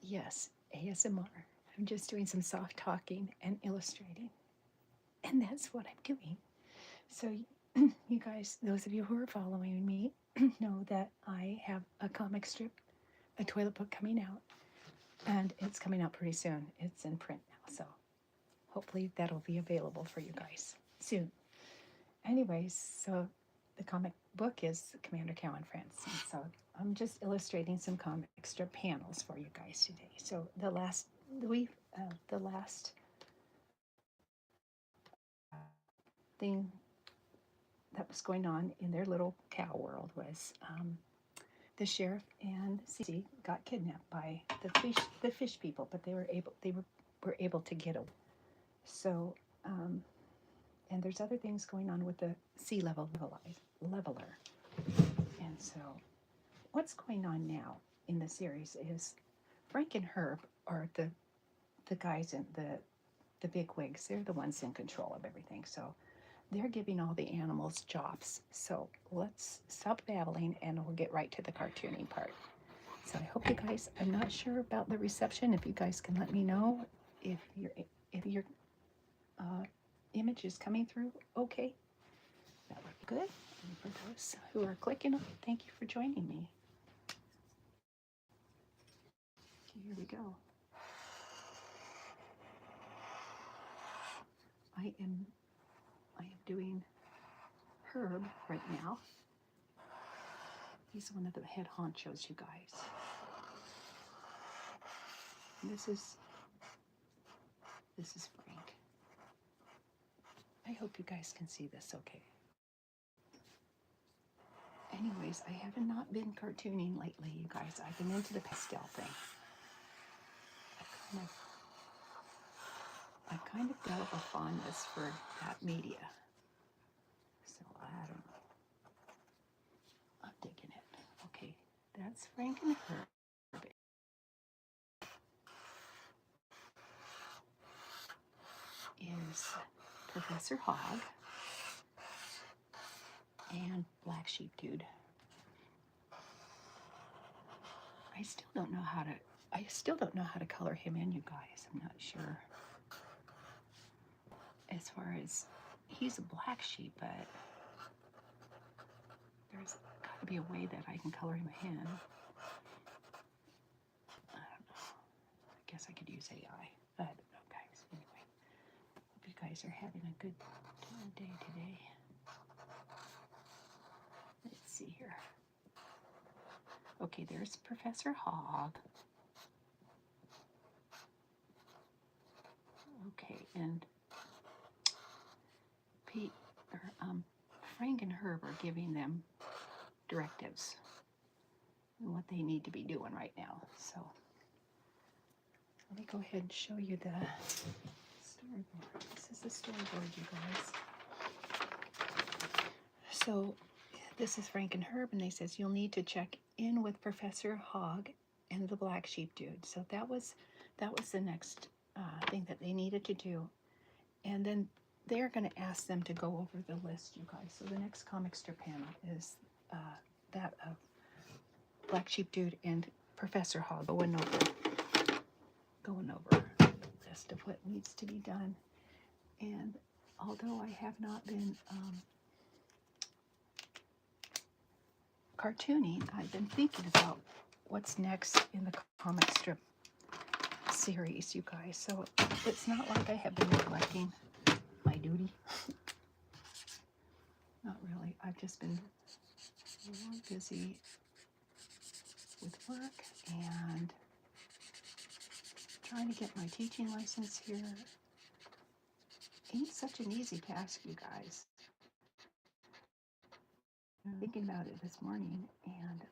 Yes, ASMR. I'm just doing some soft talking and illustrating, and that's what I'm doing. So, you guys, those of you who are following me, know that I have a comic strip, a toilet book coming out, and it's coming out pretty soon. It's in print now, so hopefully that'll be available for you guys soon. Anyways, so the comic book is Commander Cow and Friends, and so I'm just illustrating some comic strip panels for you guys today. So the last thing that was going on in their little cow world was the sheriff and Cece got kidnapped by the fish people, but they were able to get away. So and there's other things going on with the sea leveler. And so what's going on now in the series is Frank and Herb are the guys in the big wigs. They're the ones in control of everything. So they're giving all the animals jobs. So let's stop babbling and we'll get right to the cartooning part. So I hope you guys, I'm not sure about the reception. If you guys can let me know if your uh, image is coming through okay, that would be good. And for those who are clicking on it, thank you for joining me. Here we go. I am doing Herb right now. He's one of the head honchos, you guys. And this is Frank. I hope you guys can see this okay. Anyways, I have not been cartooning lately, you guys. I've been into the pastel thing. I've kind of developed a fondness for that media. So I don't know. I'm digging it. Okay, that's Frank and Herb. Is Professor Hog and Black Sheep Dude. I still don't know how to color him in, you guys. I'm not sure. As far as he's a black sheep, but there's got to be a way that I can color him in. I don't know. I guess I could use AI. I don't know, guys. Anyway, hope you guys are having a good day today. Let's see here. Okay, there's Professor Hog. Okay, and Frank and Herb are giving them directives and what they need to be doing right now. So let me go ahead and show you the storyboard. This is the storyboard, you guys. So this is Frank and Herb, and they says you'll need to check in with Professor Hog and the Black Sheep Dude. So that was the next thing that they needed to do, and then they're going to ask them to go over the list, you guys. So the next comic strip panel is that of Black Sheep Dude and Professor Hog going over the list of what needs to be done. And although I have not been cartooning, I've been thinking about what's next in the comic strip series, you guys. So it's not like I have been neglecting my duty. Not really. I've just been really busy with work and trying to get my teaching license here. Ain't such an easy task, you guys. I'm thinking about it this morning, and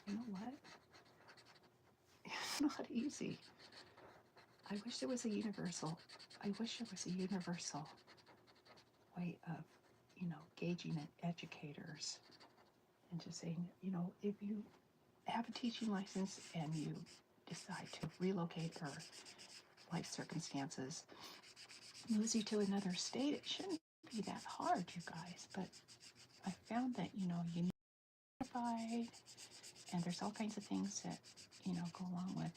you know what? It's not easy. I wish there was a universal way of, gauging educators and just saying, if you have a teaching license and you decide to relocate or life circumstances moves you to another state, it shouldn't be that hard, you guys. But I found that, you need to be certified, and there's all kinds of things that, go along with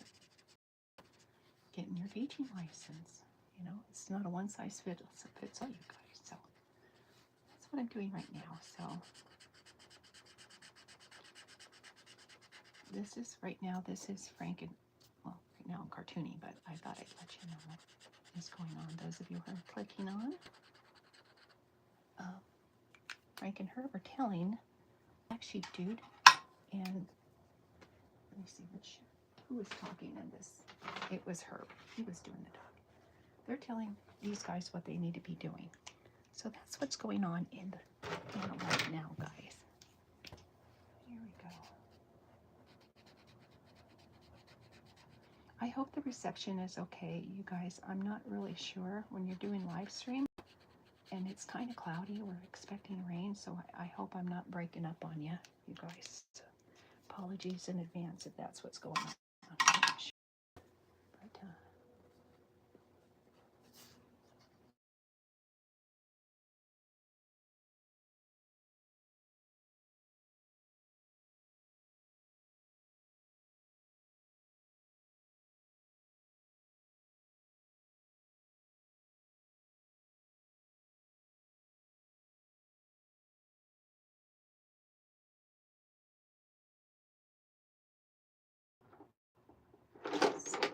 getting your teaching license. You know, it's not a one size fits all, you guys. So that's what I'm doing right now. So this is right now. This is Frank and well, right now I'm cartooning, but I thought I'd let you know what is going on. Those of you who are clicking on, Frank and Herb are telling Black Sheep Dude, and let me see who was talking in this. It was Herb. He was doing the talk. They're telling these guys what they need to be doing. So that's what's going on in the panel right now, guys. Here we go. I hope the reception is okay, you guys. I'm not really sure when you're doing live stream, and it's kind of cloudy. We're expecting rain, so I hope I'm not breaking up on you, you guys. So apologies in advance if that's what's going on. I'm not sure.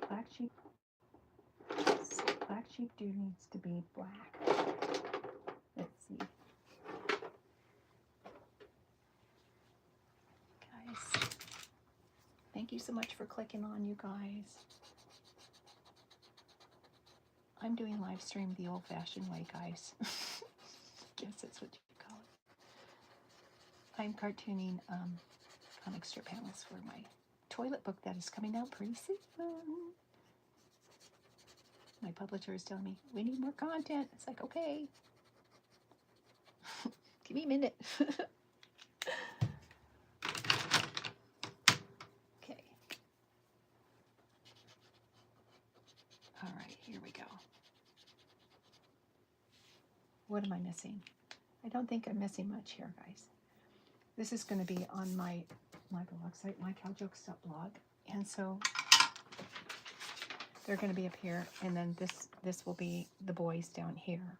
But, so Black Sheep Dude needs to be black. Let's see. Guys, thank you so much for clicking on, you guys. I'm doing live stream the old-fashioned way, guys. Guess that's what you call it. I'm cartooning comic strip panels for my toilet book that is coming out pretty soon. My publisher is telling me, we need more content. It's like, okay. Give me a minute. Okay. All right, here we go. What am I missing? I don't think I'm missing much here, guys. This is going to be on my blog site, mycaljokes.blog. And so they're going to be up here, and then this will be the boys down here.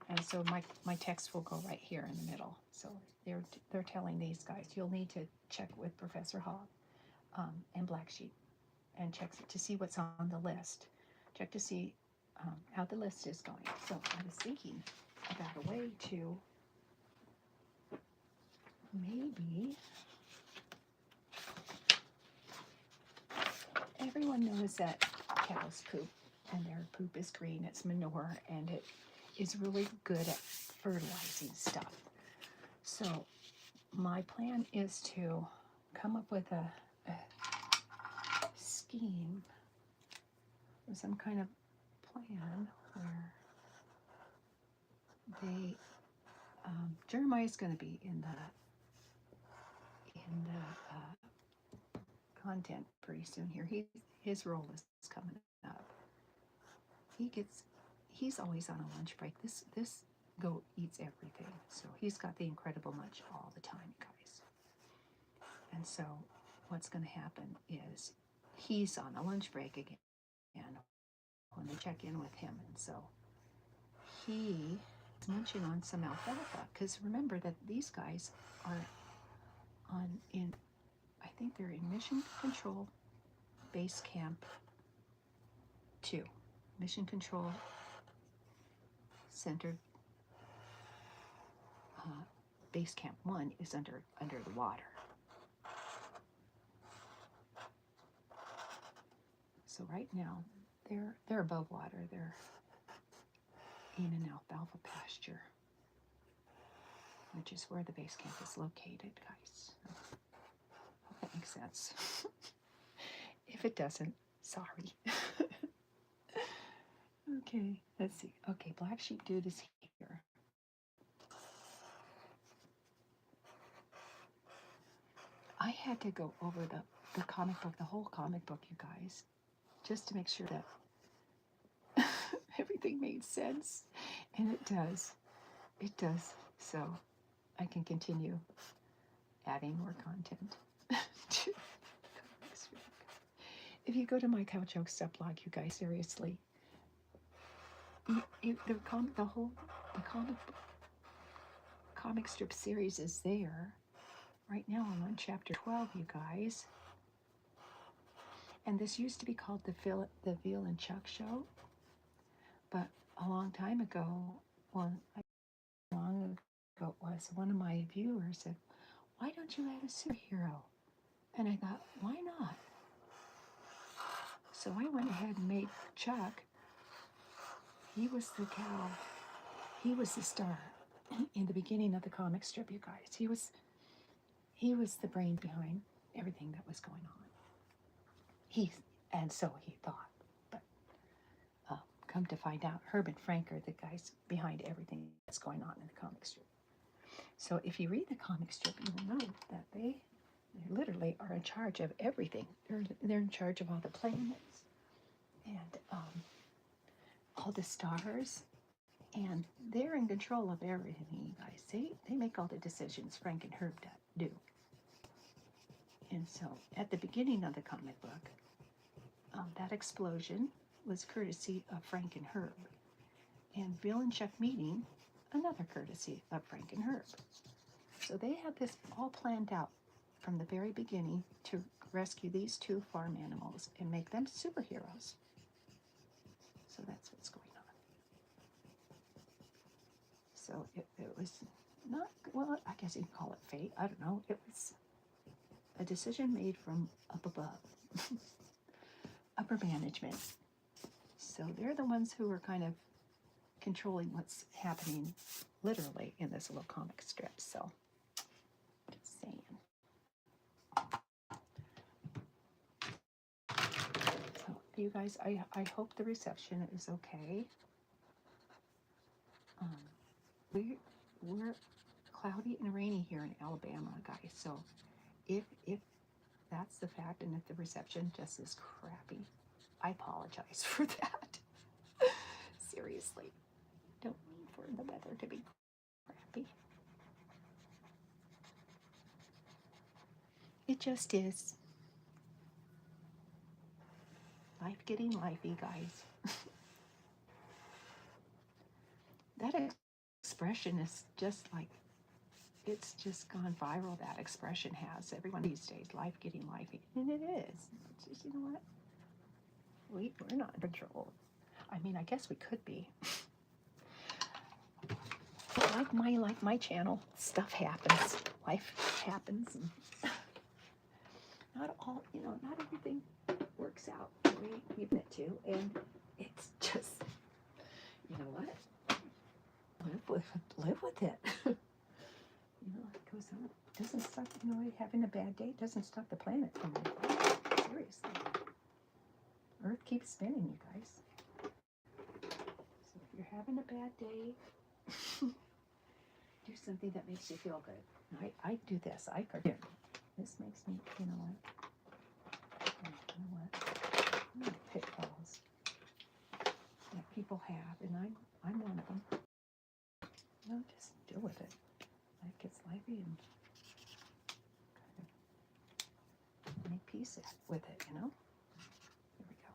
And so my text will go right here in the middle. So they're telling these guys, you'll need to check with Professor Hogg and Black Sheep and check to see what's on the list. Check to see how the list is going. So I was thinking about a way to maybe, everyone knows that cows poop, and their poop is green. It's manure, and it is really good at fertilizing stuff. So my plan is to come up with a scheme or some kind of plan where they Jeremiah's going to be in the content pretty soon here. His role is coming up. He's always on a lunch break. This goat eats everything, so he's got the incredible munch all the time, guys. And so what's going to happen is he's on a lunch break again when they check in with him, and so he is munching on some alfalfa, because remember that these guys are I think they're in Mission Control Base Camp 2. Mission Control Center Base Camp 1 is under the water. So right now they're above water. They're in an alfalfa pasture, which is where the base camp is located, guys. Hope that makes sense. If it doesn't, sorry. Okay, let's see. Okay, Black Sheep Dude is here. I had to go over the comic book, the whole comic book, you guys, just to make sure that everything made sense. And it does. It does. So I can continue adding more content to comics. If you go to my Cow Joke Stuff blog, you guys, seriously, the whole the comic strip series is there. Right now I'm on chapter 12, you guys. And this used to be called the Veal and Chuck Show, but a long time ago, well, long ago it was, one of my viewers said, "Why don't you add a superhero?" And I thought, why not? So I went ahead and made Chuck. He was the cow. He was the star in the beginning of the comic strip, you guys. He was the brain behind everything that was going on. And so he thought. But come to find out, Herb and Frank are the guys behind everything that's going on in the comic strip. So if you read the comic strip, you will know that they literally are in charge of everything. They're in charge of all the planets and all the stars, and they're in control of everything, you guys. They make all the decisions, Frank and Herb do. And so at the beginning of the comic book, that explosion was courtesy of Frank and Herb. And Bill and Chuck meeting, another courtesy of Frank and Herb. So they had this all planned out from the very beginning to rescue these two farm animals and make them superheroes. So that's what's going on. So it was not, well, I guess you can call it fate. I don't know. It was a decision made from up above, upper management. So they're the ones who are kind of controlling what's happening literally in this little comic strip. So just saying. So you guys, I hope the reception is okay. We're cloudy and rainy here in Alabama, guys. So if that's the fact, and if the reception just is crappy, I apologize for that. Seriously, don't mean for the weather to be crappy. It just is. Life getting lifey, guys. That expression is just like, it's just gone viral. That expression has. Everyone these days, life getting lifey. And it is. It's just, you know what? We're not in control. I mean, I guess we could be. Like my channel, stuff happens. Life happens. And not everything works out the way we want it to. And it's just, you know what? Live with it. It goes on. It doesn't stop, having a bad day doesn't stop the planet from moving. Seriously. Earth keeps spinning, you guys. So if you're having a bad day, do something that makes you feel good. I do this. I forget. This makes me, you know what? Pitfalls that people have, and I'm one of them. Just deal with it. Life gets lively and kind of make peace with it, Here we go.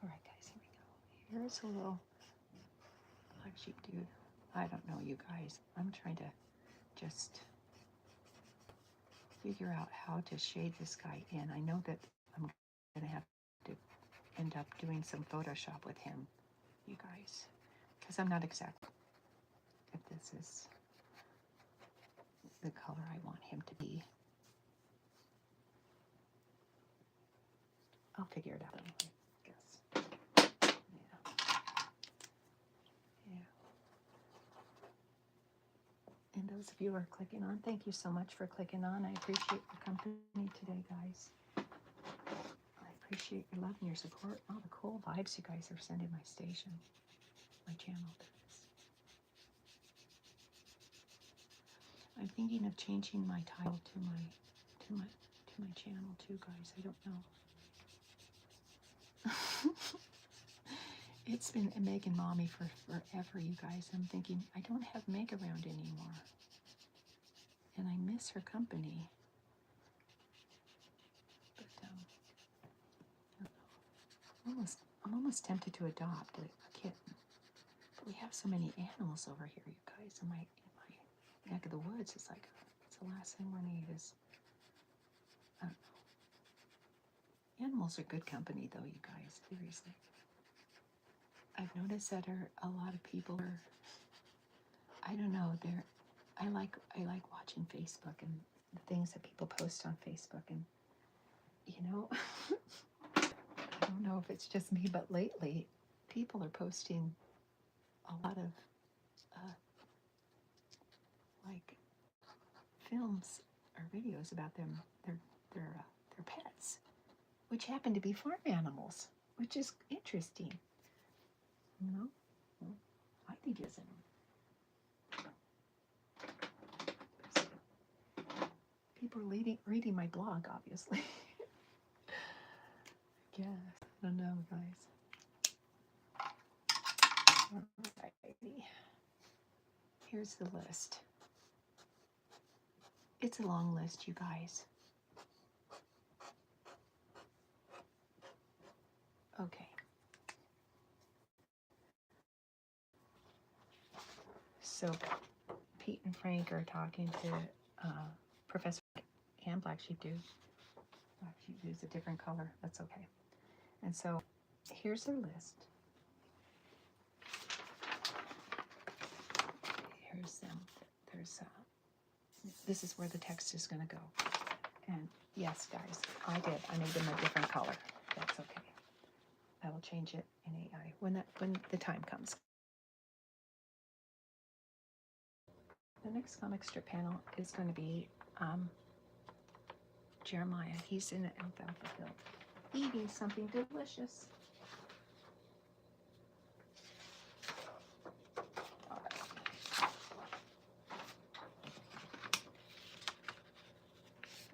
All right, guys, here we go. Here's a little black sheep dude. I don't know, you guys. I'm trying to just figure out how to shade this guy in. I know that I'm going to have to end up doing some Photoshop with him, you guys, because I'm not exactly if this is the color I want him to be. I'll figure it out, I guess. Yeah. And those of you who are clicking on, thank you so much for clicking on. I appreciate your company today, guys. I appreciate your love and your support, all the cool vibes you guys are sending my station, my channel. I'm thinking of changing my title to my channel too, guys. I don't know. It's been Meg and Mommy for forever, you guys. I'm thinking I don't have Meg around anymore, and I miss her company. But I'm almost tempted to adopt a kitten. But we have so many animals over here, you guys. In my neck of the woods, it's like it's the last thing we need is. I don't know. Animals are good company, though, you guys. Seriously, I've noticed that a lot of people are. I don't know. I like watching Facebook and the things that people post on Facebook, and you know, I don't know if it's just me, but lately people are posting a lot of uh, like films or videos about their pets, which happen to be farm animals, which is interesting. You know, well, I think it's people are reading my blog, obviously. Yeah, I don't know, guys. Alrighty. Here's the list. It's a long list, you guys. Okay. So Pete and Frank are talking to Professor and Black Sheep do. Black Sheep do is a different color. That's okay. And so here's their list. Here's them. There's this is where the text is going to go. And yes, guys, I did. I made them a different color. That's okay. I will change it in AI when the time comes. The next comic strip panel is going to be Jeremiah. He's in an alfalfa field eating something delicious.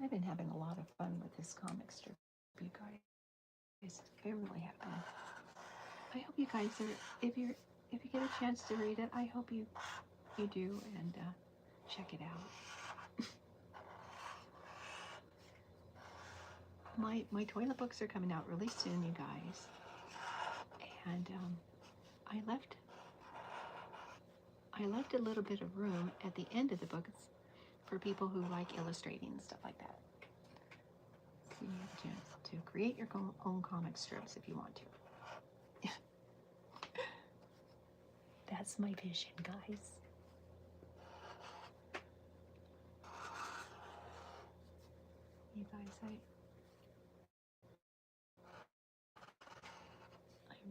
I've been having a lot of fun with this comic strip, you guys. I really have been. I hope you guys are, if you get a chance to read it, I hope you do, and check it out. My toilet books are coming out really soon, you guys, and I left a little bit of room at the end of the books for people who like illustrating and stuff like that. So you have a chance to create your own comic strips if you want to. That's my vision, guys. You guys, I'm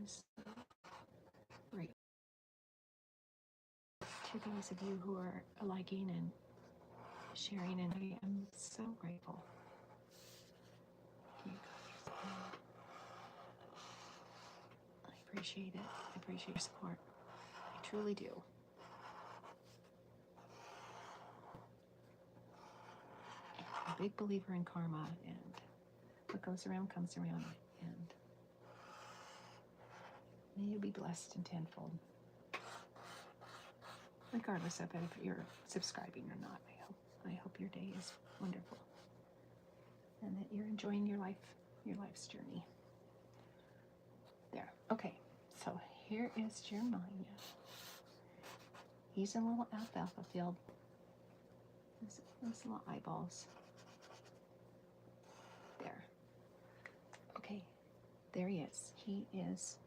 so grateful to those of you who are liking and sharing, and I am so grateful. You guys, I appreciate it. I appreciate your support. I truly do. I'm a big believer in karma, and what goes around comes around, and may you be blessed in tenfold, regardless of if you're subscribing or not. I hope your day is wonderful, and that you're enjoying your life's journey. There. Okay. So here is Jeremiah. He's in a little alfalfa field. Those little eyeballs. There. Okay. There he is. He is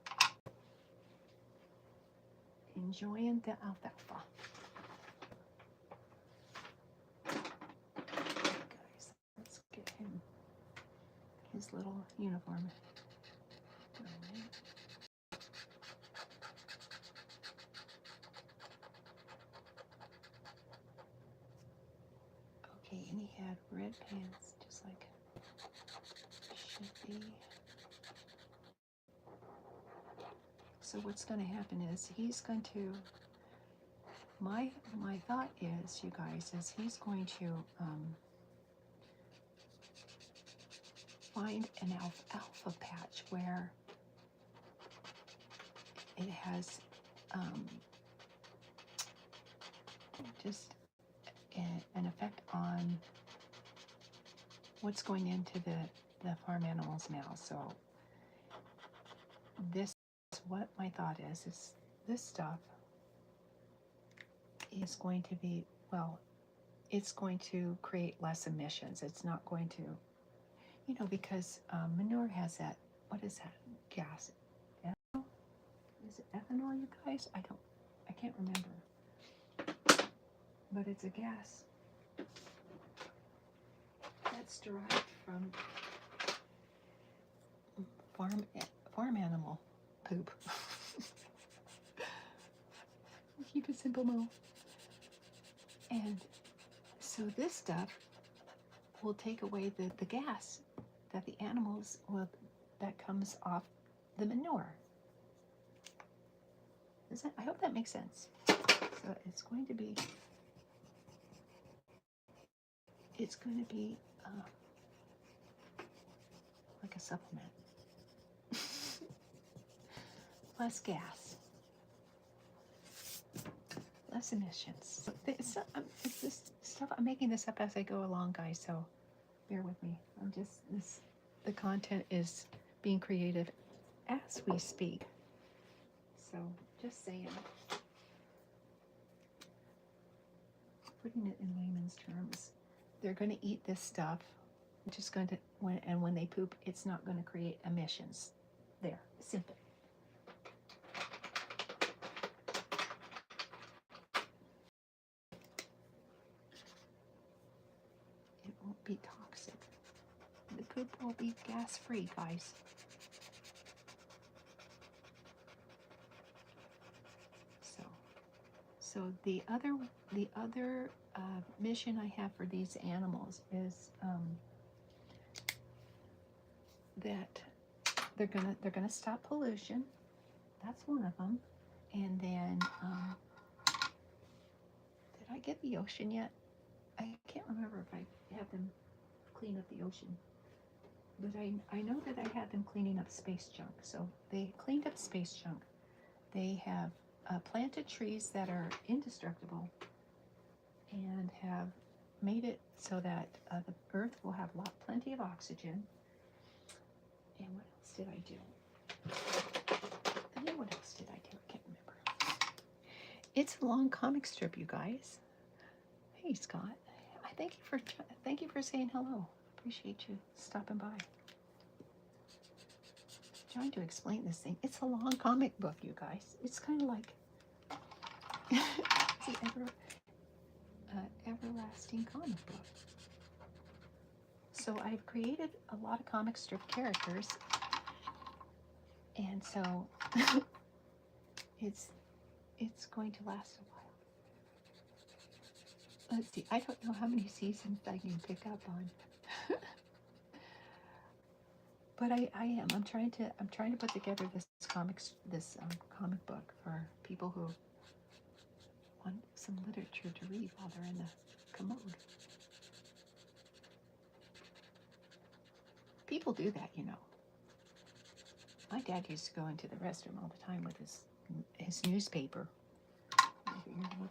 enjoying the alfalfa. Guys, let's get him his little uniform. Okay, and he had red pants, just like should be. So what's going to happen is he's going to. My thought is, you guys, is he's going to find an alfalfa patch where it has just an effect on what's going into the farm animals' mouths. So this, what my thought is this stuff is going to be, well, it's going to create less emissions. It's not going to, because manure has that, what is that gas? Ethanol? Is it ethanol, you guys? I can't remember. But it's a gas that's derived from farm animal poop. Keep it simple, Mo. And so this stuff will take away the gas that the animals will, that comes off the manure. I hope that makes sense. So it's going to be like a supplement. Less gas, less emissions. It's this stuff, I'm making this up as I go along, guys, so bear with me. The content is being created as we speak. So just saying, putting it in layman's terms, they're going to eat this stuff, which is going to, when they poop, it's not going to create emissions. There, simple. It won't be toxic. The poop will be gas-free, guys. So the other mission I have for these animals is that they're gonna stop pollution. That's one of them. And then did I get the ocean yet? I can't remember if I had them clean up the ocean. But I know that I had them cleaning up space junk. So they cleaned up space junk. They have planted trees that are indestructible and have made it so that the earth will have plenty of oxygen. And what else did I do? And then what else did I do? I can't remember. It's a long comic strip, you guys. Hey, Scott. Thank you for saying hello. Appreciate you stopping by. Trying to explain this thing. It's a long comic book, you guys. It's kind of like it's an everlasting comic book. So I've created a lot of comic strip characters, and so it's going to last a while. Let's see. I don't know how many seasons I can pick up on. But I am. I'm trying to put together this comic book for people who want some literature to read while they're in the commode. People do that, My dad used to go into the restroom all the time with his newspaper. What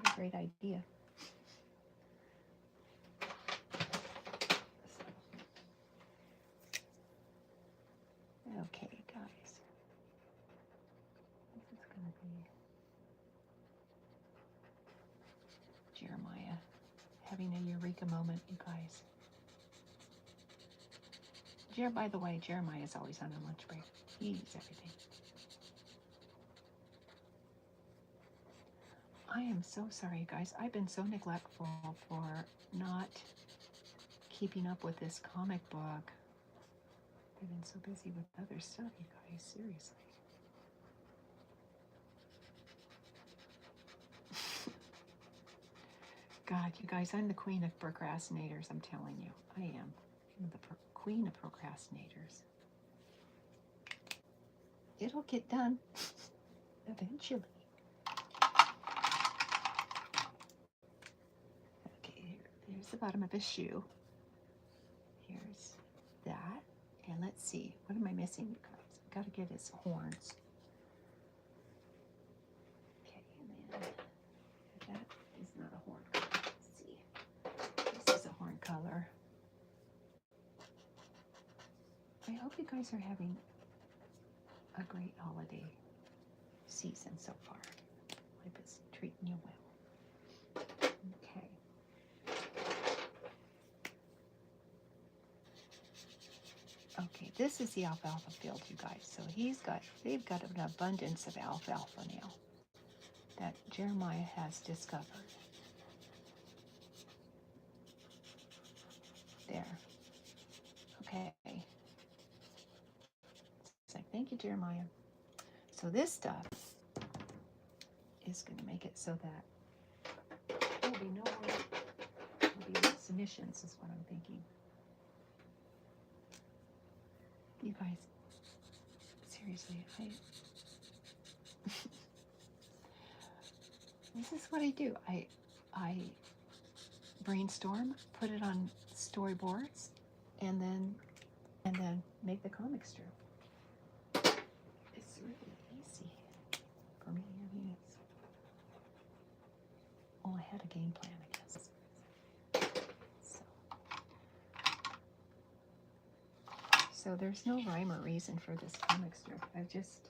a great idea. Okay, guys. This is going to be Jeremiah having a eureka moment, you guys. By the way, Jeremiah is always on a lunch break. He eats everything. I am so sorry, guys. I've been so neglectful for not keeping up with this comic book. I've been so busy with other stuff, you guys. Seriously. God, you guys, I'm the queen of procrastinators, I'm telling you. I am. I'm the queen of procrastinators. It'll get done eventually. Okay, here's the bottom of his shoe. Here's that. And let's see, what am I missing, you guys? I've got to get his horns. Okay, and then that is not a horn color. Let's see. This is a horn color. I hope you guys are having a great holiday season so far. Life is treating you well. Okay. Okay, this is the alfalfa field, you guys. So they've got an abundance of alfalfa now that Jeremiah has discovered. There. Okay. It's like, thank you, Jeremiah. So this stuff is going to make it so that there'll be less emissions, is what I'm thinking. You guys, seriously, this is what I do. I brainstorm, put it on storyboards, and then make the comic strip. It's really easy for me. I mean, I had a game plan, I guess. So there's no rhyme or reason for this comic strip. I just,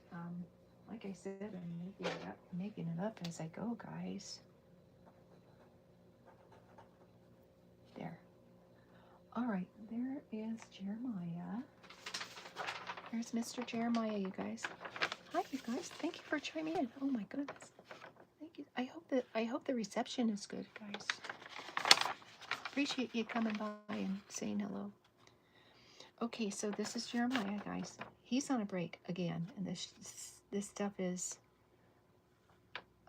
like I said, I'm making it up as I go, guys. There. All right, there is Jeremiah. There's Mr. Jeremiah, you guys. Hi, you guys. Thank you for chiming in. Oh my goodness. Thank you. I hope the reception is good, guys. Appreciate you coming by and saying hello. Okay, so this is Jeremiah, guys. He's on a break again, and this stuff is.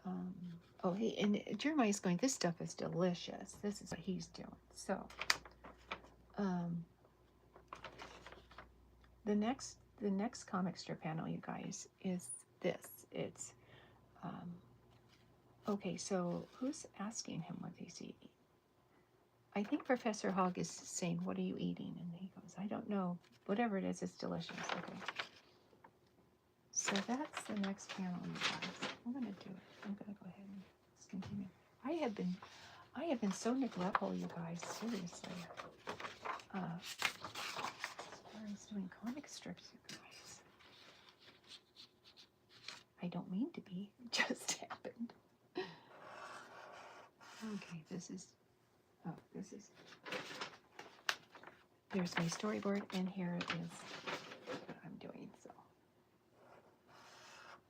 And Jeremiah's going. This stuff is delicious. This is what he's doing. So, the next comic strip panel, you guys, is this. It's okay. So who's asking him what he's eating? I think Professor Hogg is saying, "What are you eating?" And he goes, "I don't know. Whatever it is, it's delicious." Okay. So that's the next panel, you guys. I'm gonna do it. I'm gonna go ahead and let's continue. I have been so neglectful, you guys. Seriously. As far as doing comic strips, you guys. I don't mean to be. It just happened. Okay, there's my storyboard, and here is what I'm doing. So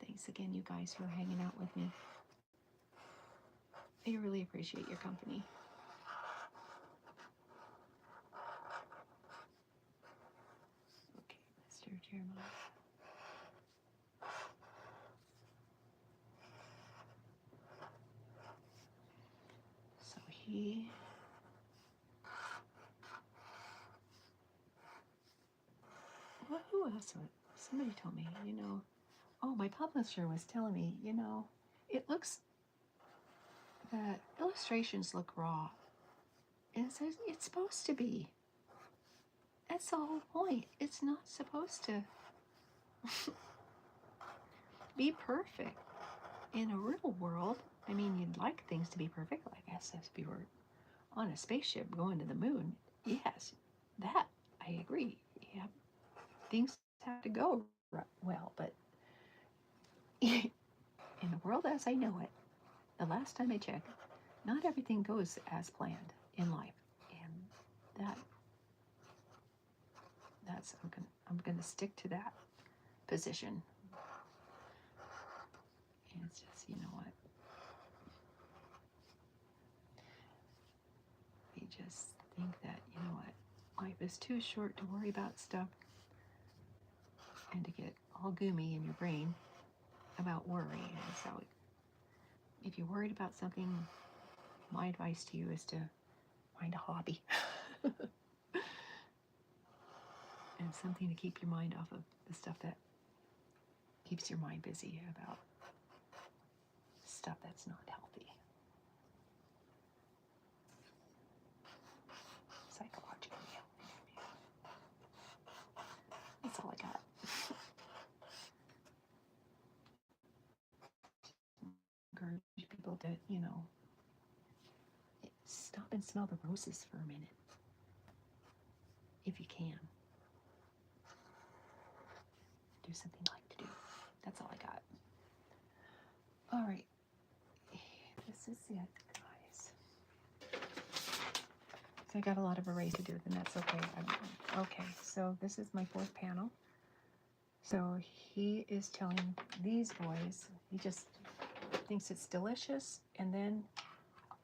thanks again, you guys, for hanging out with me. I really appreciate your company. Okay, Mr. Jeremiah. So well, who else? Somebody told me, oh, my publisher was telling me, it looks, that illustrations look raw. And it says it's supposed to be. That's the whole point. It's not supposed to be perfect. In a real world, I mean, you'd like things to be perfect, like I guess if you were on a spaceship going to the moon. Yes, that I agree. Yeah, things have to go well, but in the world as I know it, the last time I checked, not everything goes as planned in life, and that's I'm gonna stick to that position. And it's just, you know what? I just think that, you know what? Life is too short to worry about stuff and to get all goomy in your brain about worry. And so if you're worried about something, my advice to you is to find a hobby. And something to keep your mind off of the stuff that keeps your mind busy about stuff that's not healthy. Psychologically healthy. That's all I got. Encourage people to, stop and smell the roses for a minute. If you can. Do something you like to do. That's all I got. All right. This is it, guys. So I got a lot of erase to do, and that's okay. Okay, so this is my fourth panel. So he is telling these boys, he just thinks it's delicious, and then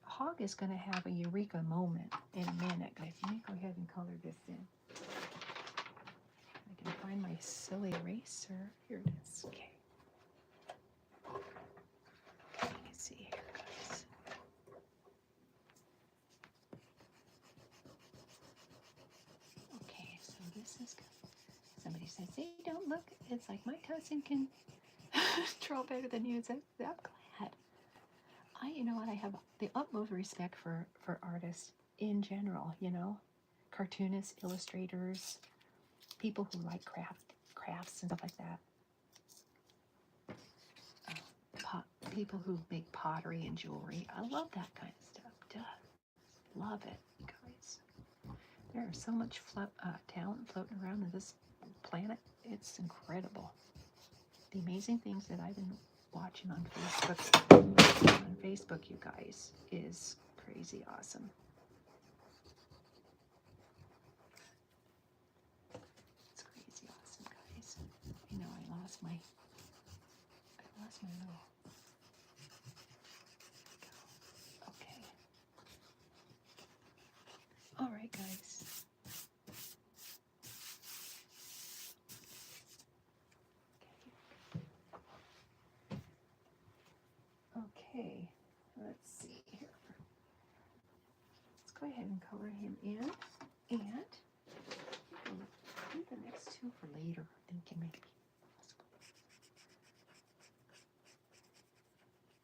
Hog is going to have a eureka moment in a minute, guys. Let me go ahead and color this in. I can find my silly eraser. Here it is. Okay. Okay, let's see here, guys. Okay, so this is good. Somebody says, "Hey, don't look. It's like my cousin can draw better than you." So I'm glad. You know what? I have the utmost respect for artists in general. You know, cartoonists, illustrators, people who like crafts and stuff like that. People who make pottery and jewelry. I love that kind of stuff. Duh. Love it, guys. There is so much talent floating around in this planet. It's incredible. The amazing things that I've been watching on Facebook, you guys, is crazy awesome. It's crazy awesome, guys. You know, I lost my little. Okay. All right, guys. Okay, let's see here. Let's go ahead and color him in, and leave the next two for later. Thinking maybe.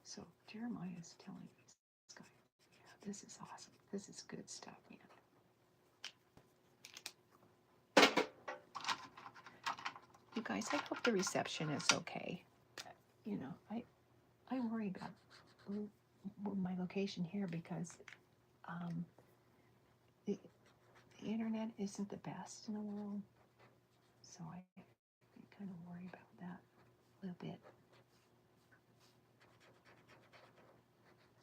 So Jeremiah is telling this guy, yeah, this is awesome. This is good stuff, man. You guys, I hope the reception is okay. You know, I worry about my location here because the internet isn't the best in the world, so I kind of worry about that a little bit.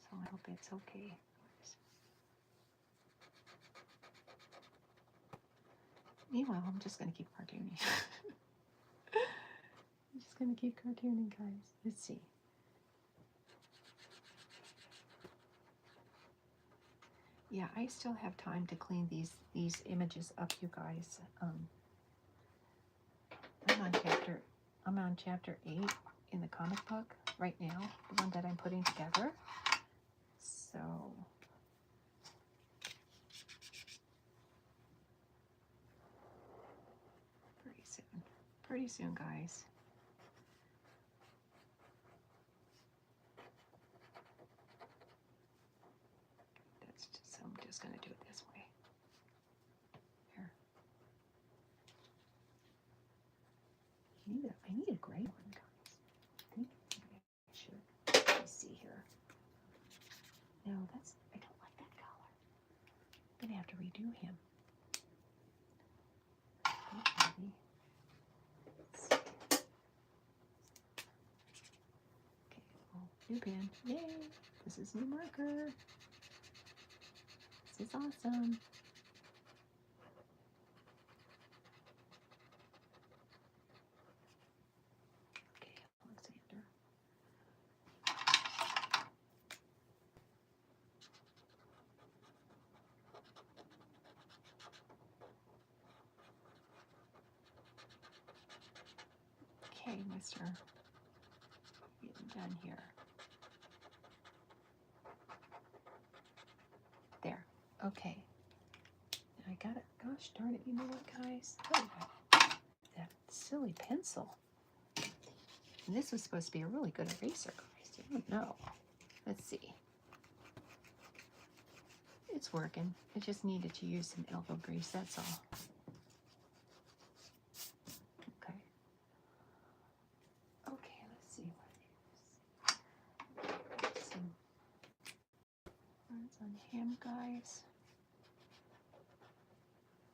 So I hope it's okay. Meanwhile, I'm just going to keep cartooning. I'm just going to keep cartooning, guys. Let's see. Yeah, I still have time to clean these images up, you guys. I'm on chapter 8 in the comic book right now, the one that I'm putting together. So pretty soon, guys. I'm just gonna do it this way. Here. I need a gray one, guys. I think I should. Let me see here. No, I don't like that color. I'm gonna have to redo him. Maybe. Okay, well, new pen. Yay! This is new marker. This is awesome. Okay, Alexander. Okay, mister. Getting done here. There. Okay. I got it. Gosh darn it. You know what, guys? Oh, that silly pencil. And this was supposed to be a really good eraser, guys. I don't know. Let's see. It's working. I just needed to use some elbow grease, that's all. Okay. Okay, let's see what it is. Some words on him, guys.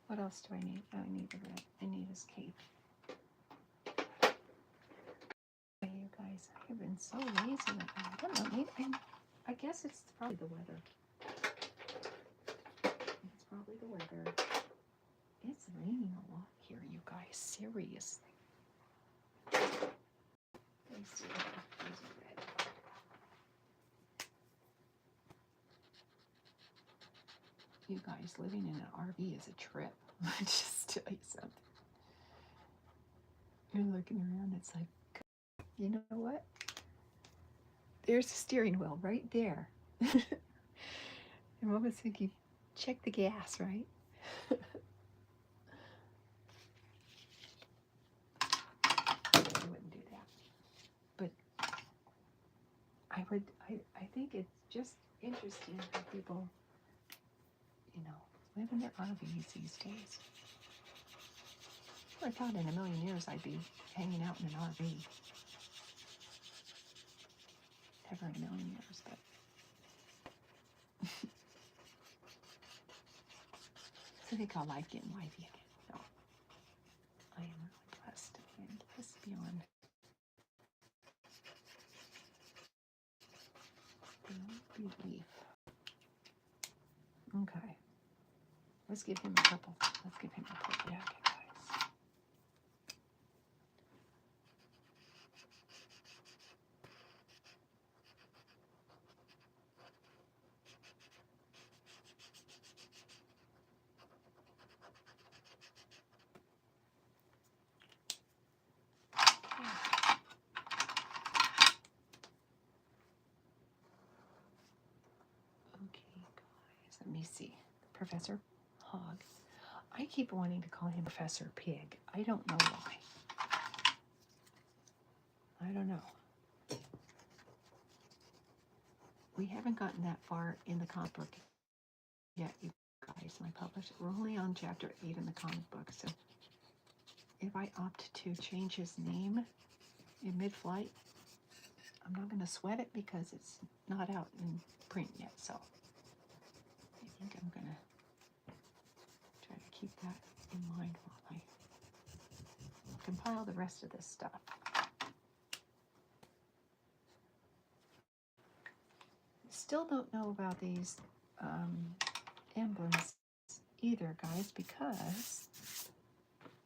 What else do I need? Oh, I need the red. I need his cape. been so lazy lately. I don't know. Maybe I guess it's probably the weather. It's probably the weather. It's raining a lot here, you guys. Seriously. Let's see. These are red. You guys, living in an RV is a trip. Let me just tell you something. You're looking around, it's like, you know what? There's a steering wheel right there. And Mama was thinking, check the gas, right? I wouldn't do that. But I think it's just interesting how people, live in their RVs these days. I thought in a million years I'd be hanging out in an RV. Never in a million years, but I think I'll like getting wifey again. So I am really blessed. I am blessed beyond belief. Okay. Let's give him a purple jacket, guys. Okay, guys. Let me see. Professor Hog. I keep wanting to call him Professor Pig. I don't know why. I don't know. We haven't gotten that far in the comic book yet, you guys. My publisher. We're only on chapter 8 in the comic book, so if I opt to change his name in mid-flight, I'm not going to sweat it because it's not out in print yet. So I think I'm going to try to keep that in mind while I compile the rest of this stuff. Still don't know about these emblems either, guys, because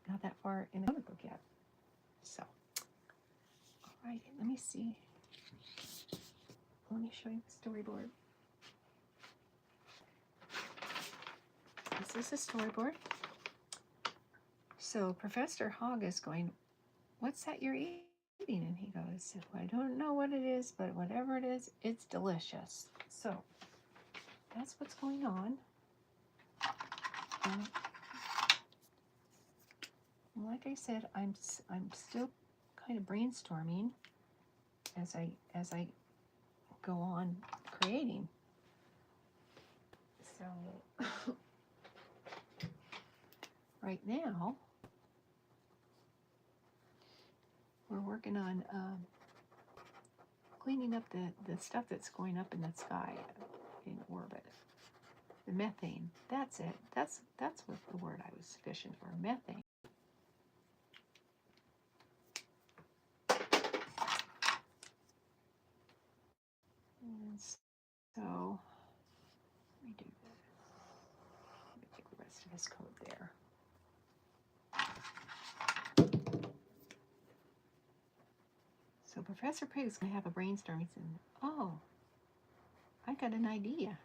not that far in the comic book yet. So, all right, let me see. Let me show you the storyboard. This is the storyboard. So Professor Hog is going, "What's that you're eating?" And he goes, "Well, I don't know what it is, but whatever it is, it's delicious." So that's what's going on. And like I said, I'm still kind of brainstorming as I go on creating. So right now we're working on cleaning up the stuff that's going up in the sky in orbit. The methane. That's it. That's what the word I was fishing for. Methane. And so let me do this. Let me take the rest of this code there. So Professor Pig's going to have a brainstorm. He said, "Oh, I got an idea."